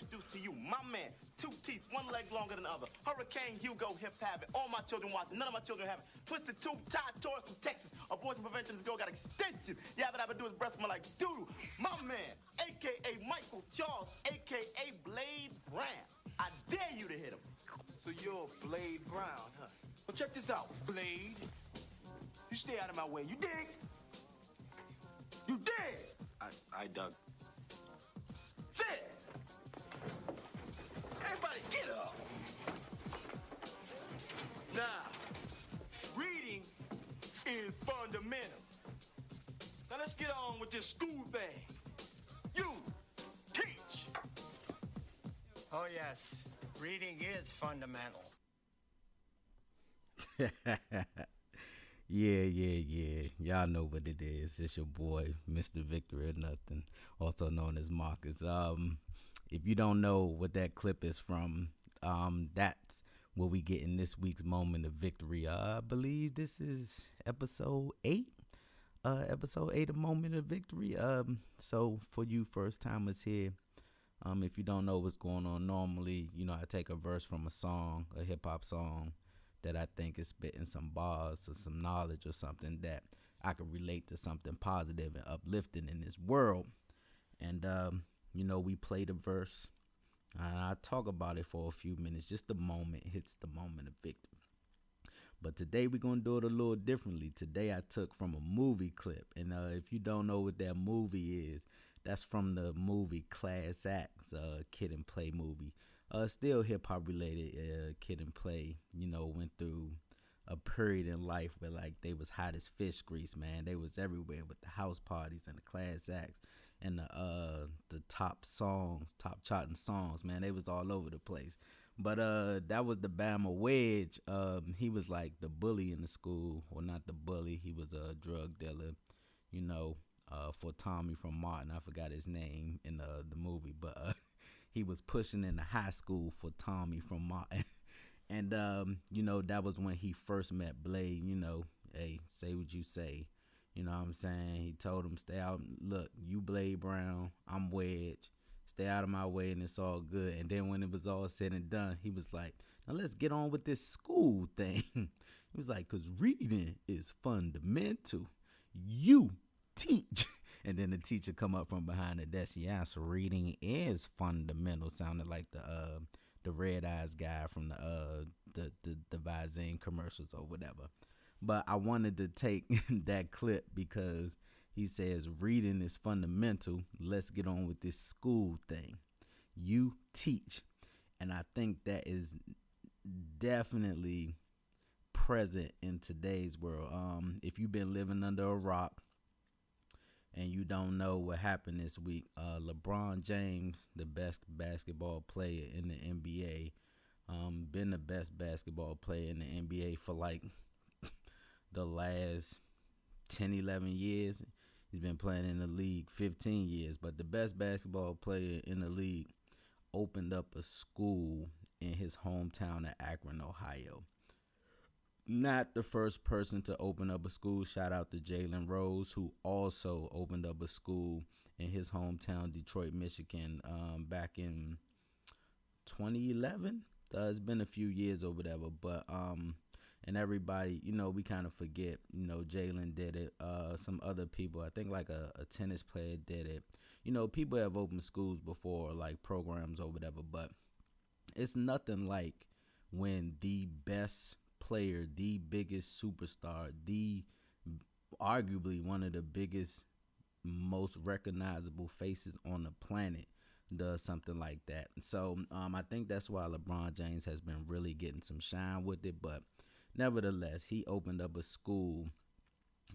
introduce to you my man, 2 teeth, 1 leg longer than the other. Hurricane Hugo, hip have it. All my children watching, none of my children have it. Twisted tube, Todd Torres from Texas. Abortion prevention, this girl got extensions. Yabba dabba do his breast smell like doo. My man, aka Michael Charles, aka Blade Brown. I dare you to hit him. So you're Blade Brown, huh? Well, check this out, Blade. You stay out of my way, you dig? You dig? I dug. Sit! Everybody get up! Now, reading is fundamental. Now let's get on with this school thing. You teach! Oh, yes. Reading is fundamental. Yeah. Y'all know what it is. It's your boy, Mr. Victory or Nothing, also known as Marcus. If you don't know what that clip is from, that's what we get in this week's moment of victory. I believe this is episode 8. Episode 8 of Moment of Victory. So for you first timers here, if you don't know what's going on, normally, I take a verse from a song, a hip hop song that I think is spitting some bars or some knowledge or something that I can relate to something positive and uplifting in this world. And, we play the verse and I talk about it for a few minutes. Just the moment hits the moment of victory. But today we're going to do it a little differently. Today I took from a movie clip. And if you don't know what that movie is, that's from the movie Class Act, Kid and Play movie. Still hip hop related. Kid and Play, went through a period in life where like they was hot as fish grease, man. They was everywhere with the house parties and the class acts and the top charting songs, man. They was all over the place. But that was the Bama Wedge. He was like the bully in the school, or not the bully. He was a drug dealer, for Tommy from Martin. I forgot his name in the movie, but he was pushing in the high school for Tommy from Martin. And, that was when he first met Blade. Hey, say what you say. You know what I'm saying? He told him, stay out. Look, you Blade Brown, I'm Wedge. Stay out of my way and it's all good. And then when it was all said and done, he was like, now let's get on with this school thing. He was like, because reading is fundamental. You teach. And then the teacher come up from behind the desk. Yes, reading is fundamental. Sounded like the Red Eyes guy from the Visine commercials or whatever. But I wanted to take that clip because he says reading is fundamental. Let's get on with this school thing. You teach. And I think that is definitely present in today's world. If you've been living under a rock and you don't know what happened this week, LeBron James, the best basketball player in the NBA, been the best basketball player in the NBA for like the last 10, 11 years. He's been playing in the league 15 years, but the best basketball player in the league opened up a school in his hometown of Akron, Ohio. Not the first person to open up a school. Shout out to Jalen Rose, who also opened up a school in his hometown, Detroit, Michigan, back in 2011. It's been a few years or whatever, but and everybody, we kind of forget, Jalen did it. Some other people, I think like a tennis player did it. People have opened schools before, like programs or whatever, but it's nothing like when the best player, the biggest superstar, the arguably one of the biggest, most recognizable faces on the planet does something like that. So I think that's why LeBron James has been really getting some shine with it. But nevertheless, he opened up a school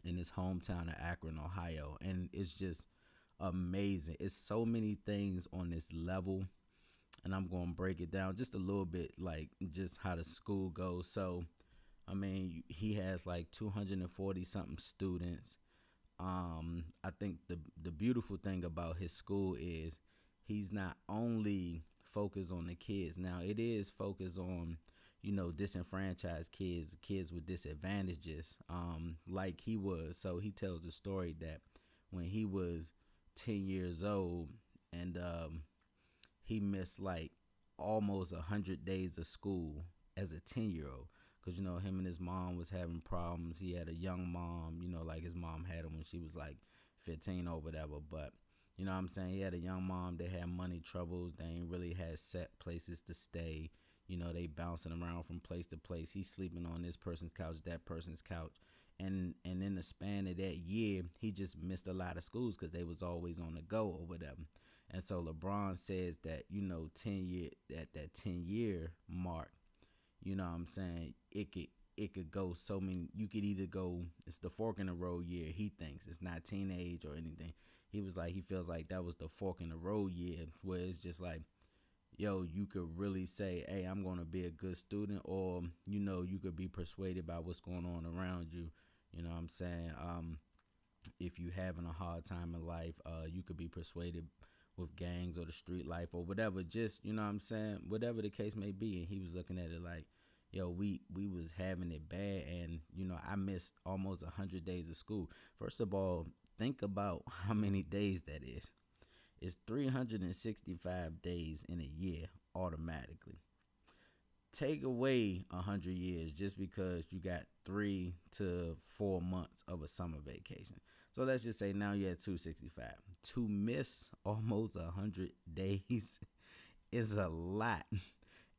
in his hometown of Akron, Ohio, and it's just amazing. It's so many things on this level, and I'm going to break it down just a little bit, like just how the school goes. So, I mean, he has like 240 something students. I think the beautiful thing about his school is he's not only focused on the kids. Now, it is focused on, disenfranchised kids with disadvantages, like he was. So he tells the story that when he was 10 years old and he missed like almost 100 days of school as a 10-year-old. Cause him and his mom was having problems. He had a young mom, like his mom had him when she was like 15 or whatever. But what I'm saying, he had a young mom. They had money troubles. They ain't really had set places to stay. They bouncing around from place to place. He's sleeping on this person's couch, that person's couch. And in the span of that year, he just missed a lot of schools because they was always on the go or whatever. And so LeBron says that, 10-year, at that 10-year mark, what I'm saying, it could go so many. You could either go, it's the fork in the road year. He thinks it's not teenage or anything. He was like, he feels like that was the fork in the road year, where it's just like, yo, you could really say, hey, I'm going to be a good student, or, you could be persuaded by what's going on around you. What I'm saying? If you having a hard time in life, you could be persuaded with gangs or the street life or whatever, just, what I'm saying, whatever the case may be. And he was looking at it like, yo, we was having it bad, and, I missed almost 100 days of school. First of all, think about how many days that is. It's 365 days in a year automatically. Take away 100 years just because you got 3 to 4 months of a summer vacation. So let's just say now you're at 265. To miss almost 100 days is a lot.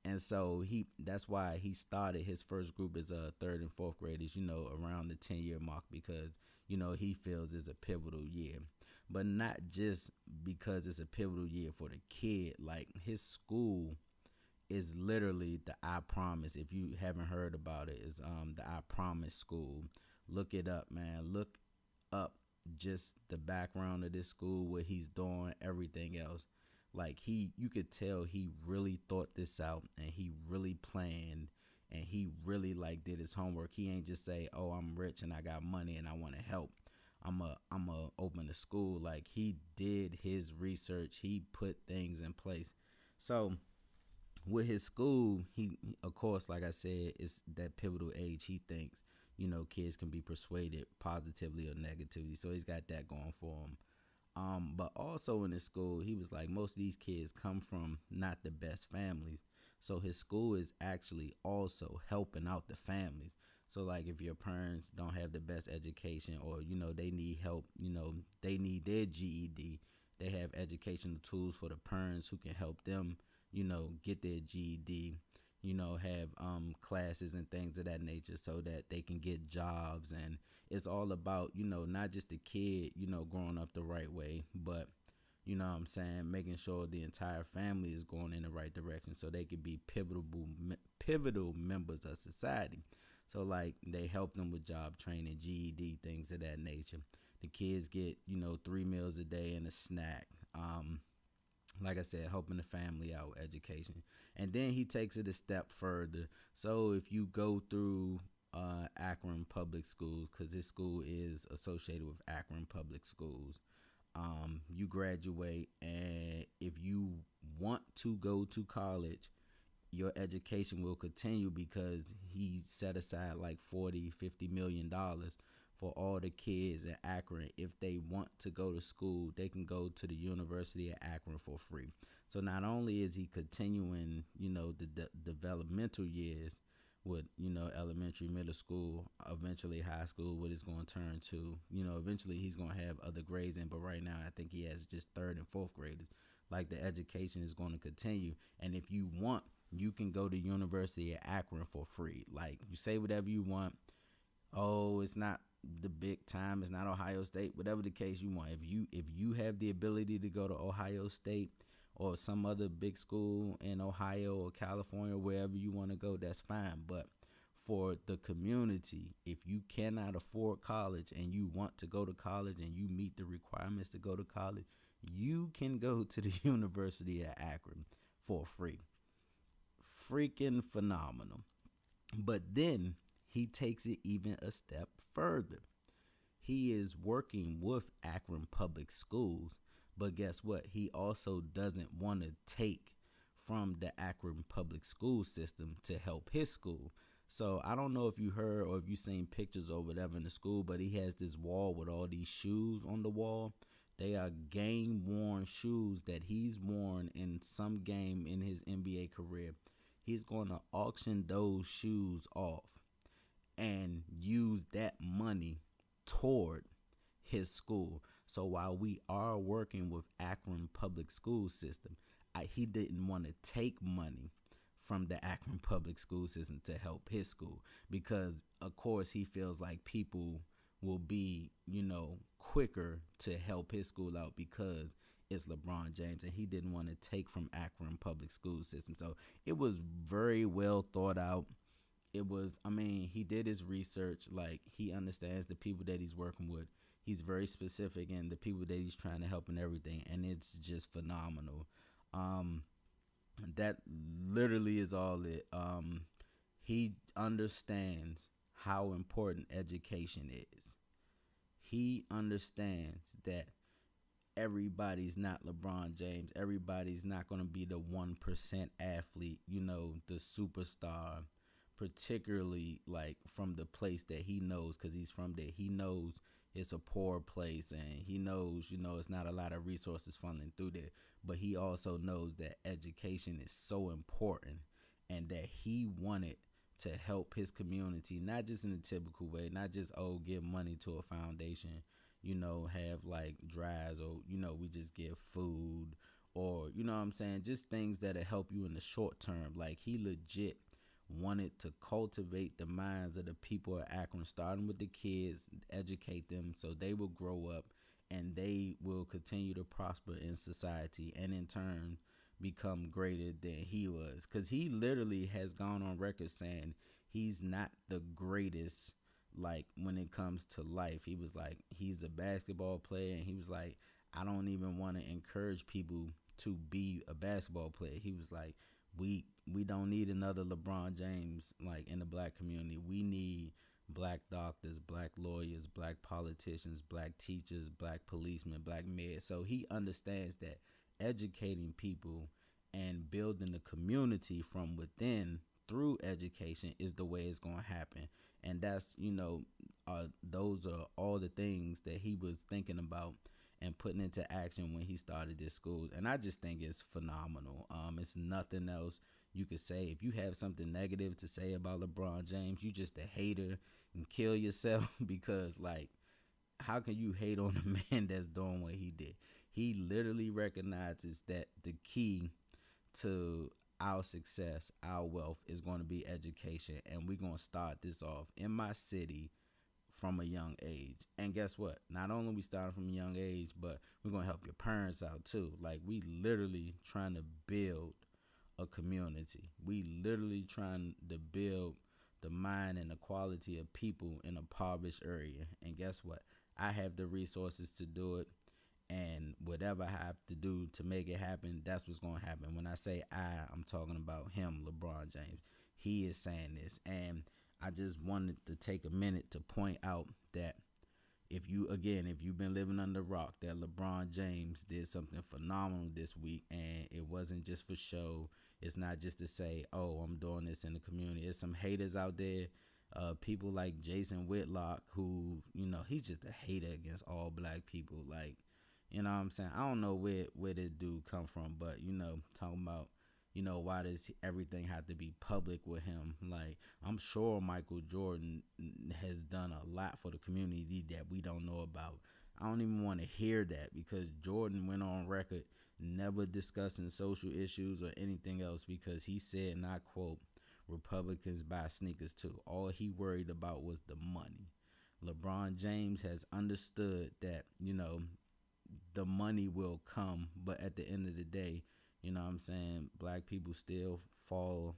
And so that's why he started his first group as third and fourth graders, around the 10-year mark, because, he feels it's a pivotal year. But not just because it's a pivotal year for the kid. Like, his school is literally the I Promise. If you haven't heard about it, is the I Promise school. Look it up, man. Look up just the background of this school, what he's doing, everything else. Like, you could tell he really thought this out, and he really planned, and he really like did his homework. He ain't just say, oh, I'm rich and I got money and I want to help, I'm a open a school. Like, he did his research. He put things in place. So with his school, he, of course, like I said, it's that pivotal age. He thinks, kids can be persuaded positively or negatively. So he's got that going for him. But also in his school, he was like, most of these kids come from not the best families. So his school is actually also helping out the families. So, like, if your parents don't have the best education, or, they need help, they need their GED, they have educational tools for the parents who can help them, get their GED, have classes and things of that nature so that they can get jobs. And it's all about, not just the kid, growing up the right way, but, what I'm saying, making sure the entire family is going in the right direction so they could be pivotal members of society. So, like, they help them with job training, GED, things of that nature. The kids get, 3 meals a day and a snack. Like I said, helping the family out, education. And then he takes it a step further. So if you go through Akron Public Schools, because his school is associated with Akron Public Schools, you graduate, and if you want to go to college, your education will continue, because he set aside like $40-50 million for all the kids in Akron. If they want to go to school, they can go to the University of Akron for free. So not only is he continuing, the developmental years with, elementary, middle school, eventually high school, what it's going to turn to, eventually he's going to have other grades in, but right now I think he has just third and fourth graders. Like, the education is going to continue. And if you want, you can go to University of Akron for free. Like, you say whatever you want. Oh, it's not the big time. It's not Ohio State. Whatever the case you want. If you have the ability to go to Ohio State or some other big school in Ohio or California, wherever you want to go, that's fine. But for the community, if you cannot afford college and you want to go to college and you meet the requirements to go to college, you can go to the University of Akron for free. Freaking phenomenal. But then he takes it even a step further. He is working with Akron Public Schools, but guess what? He also doesn't want to take from the Akron Public School system to help his school. So I don't know if you heard or if you seen pictures or whatever in the school, but he has this wall with all these shoes on the wall. They are game worn shoes that he's worn in some game in his NBA career. He's going to auction those shoes off and use that money toward his school. So while we are working with Akron Public School System, he didn't want to take money from the Akron Public School System to help his school because, of course, he feels like people will be, quicker to help his school out because it's LeBron James, and he didn't want to take from Akron Public School System. So it was very well thought out. It was, he did his research. Like, he understands the people that he's working with. He's very specific in the people that he's trying to help and everything, and it's just phenomenal. That literally is all it. He understands how important education is. He understands that everybody's not LeBron James. Everybody's not going to be the 1% athlete, the superstar, particularly like from the place that he knows, because he's from there. He knows it's a poor place, and he knows, it's not a lot of resources funneling through there. But he also knows that education is so important, and that he wanted to help his community, not just in a typical way, not just, give money to a foundation, have like drives, or, we just give food, or, what I'm saying, just things that'll help you in the short term. Like, he legit wanted to cultivate the minds of the people of Akron, starting with the kids, educate them so they will grow up and they will continue to prosper in society, and in turn become greater than he was. Because he literally has gone on record saying he's not the greatest, like, when it comes to life. He was like, he's a basketball player, and he was like, I don't even want to encourage people to be a basketball player. He was like, we don't need another LeBron James, like, in the black community. We need black doctors, black lawyers, black politicians, black teachers, black policemen, black mayors. So he understands that educating people and building the community from within through education is the way it's going to happen. And that's, those are all the things that he was thinking about and putting into action when he started this school. And I just think it's phenomenal. It's nothing else you could say. If you have something negative to say about LeBron James, you just a hater, and kill yourself. Because, like, how can you hate on a man that's doing what he did? He literally recognizes that the key to our success, our wealth, is going to be education. And we're going to start this off in my city from a young age. And guess what? Not only we starting from a young age, but we're going to help your parents out too. Like, we literally trying to build a community. We literally trying to build the mind and the quality of people in a impoverished area. And guess what? I have the resources to do it. And whatever I have to do to make it happen, that's what's going to happen. When I say I'm talking about him, LeBron James. He is saying this. And I just wanted to take a minute to point out that if you've been living under a rock, that LeBron James did something phenomenal this week, and it wasn't just for show. It's not just to say, I'm doing this in the community. There's some haters out there, people like Jason Whitlock, who, he's just a hater against all black people. Like, you know what I'm saying? I don't know where this dude come from, but, talking about, why does everything have to be public with him? Like, I'm sure Michael Jordan has done a lot for the community that we don't know about. I don't even want to hear that, because Jordan went on record never discussing social issues or anything else, because he said, and I quote, Republicans buy sneakers too. All he worried about was the money. LeBron James has understood that, the money will come, but at the end of the day, black people still fall,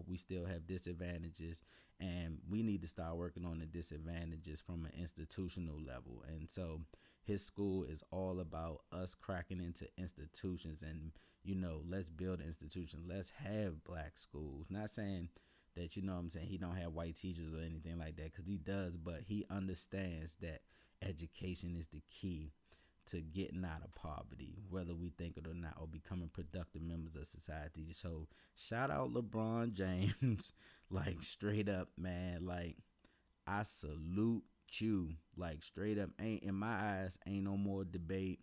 we still have disadvantages, and we need to start working on the disadvantages from an institutional level. And so his school is all about us cracking into institutions, and, let's build institutions. Let's have black schools. Not saying that, he don't have white teachers or anything like that, because he does, but he understands that education is the key to getting out of poverty, whether we think it or not, or becoming productive members of society. So shout out LeBron James, like, straight up, man. Like, I salute you, like, straight up. Ain't, in my eyes, ain't no more debate.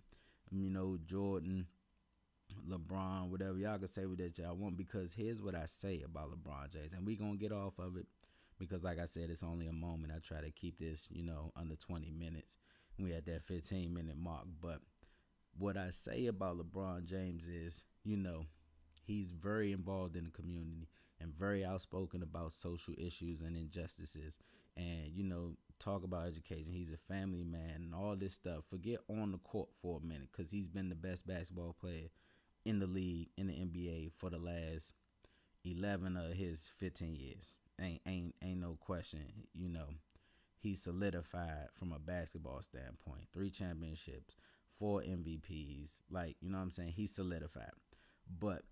Jordan, LeBron, whatever. Y'all can say what that y'all want, because here's what I say about LeBron James, and we gonna get off of it because, like I said, it's only a moment. I try to keep this, under 20 minutes. We at that 15-minute mark. But what I say about LeBron James is, he's very involved in the community and very outspoken about social issues and injustices, and talk about education. He's a family man and all this stuff. Forget on the court for a minute, because he's been the best basketball player in the league, in the NBA, for the last 11 of his 15 years. Ain't no question. He's solidified from a basketball standpoint. 3 championships, 4 MVPs. Like, you know what I'm saying? He's solidified. But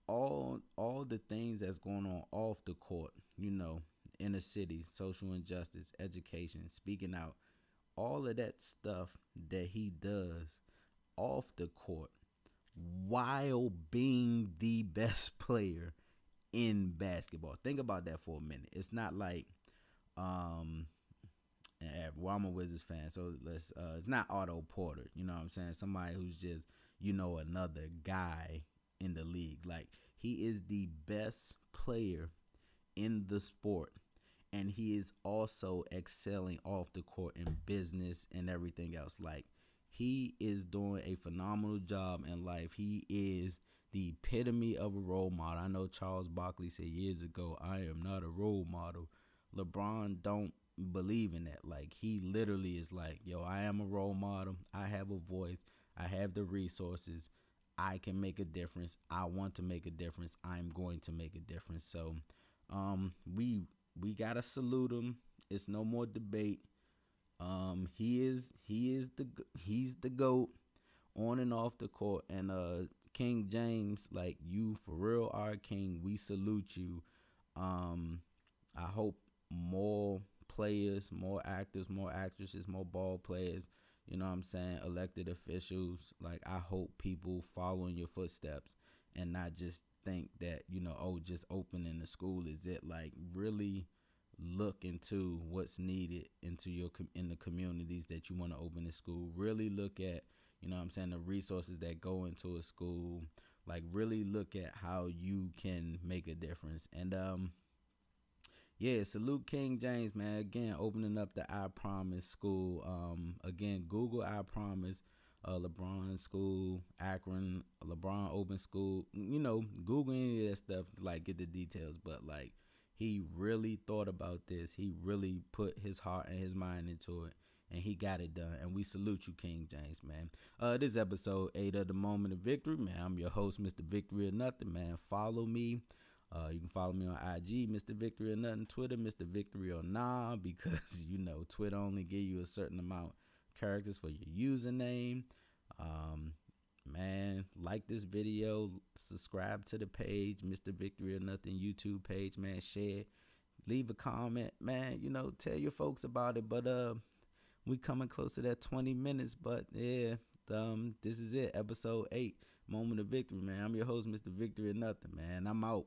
all the things that's going on off the court, inner city, social injustice, education, speaking out, all of that stuff that he does off the court while being the best player in basketball. Think about that for a minute. It's not like I'm a Wizards fan, so it's not Otto Porter, you know what I'm saying? Somebody who's just, another guy in the league. Like, he is the best player in the sport, and he is also excelling off the court in business and everything else. Like, he is doing a phenomenal job in life. He is the epitome of a role model. I know Charles Barkley said years ago, I am not a role model. LeBron don't believe in that. Like, he literally is like, yo, I am a role model. I have a voice. I have the resources. I can make a difference. I want to make a difference. I'm going to make a difference. So we gotta salute him. It's no more debate. He's the GOAT on and off the court. And King James, like, you for real are king. We salute you. I hope more players, more actors, more actresses, more ball players, elected officials, like, I hope people follow in your footsteps and not just think that, just opening the school is it. Like, really look into what's needed in the communities that you want to open the school. Really look at, the resources that go into a school. Like, really look at how you can make a difference. And salute King James, man. Again, opening up the I Promise school. Again, Google I Promise, LeBron school, Akron, LeBron open school. Google any of that stuff to, like, get the details. But, like, he really thought about this. He really put his heart and his mind into it, and he got it done. And we salute you, King James, man. This is episode 8 of The Moment of Victory, man. I'm your host, Mr. Victory or Nothing, man. Follow me. You can follow me on IG, Mr. Victory or Nothing, Twitter, Mr. Victory or Nah, because, Twitter only give you a certain amount of characters for your username. Man, like this video, subscribe to the page, Mr. Victory or Nothing YouTube page, man. Share, leave a comment, man. Tell your folks about it. But we coming close to that 20 minutes. But yeah, this is it, episode 8, Moment of Victory, man. I'm your host, Mr. Victory or Nothing, man. I'm out.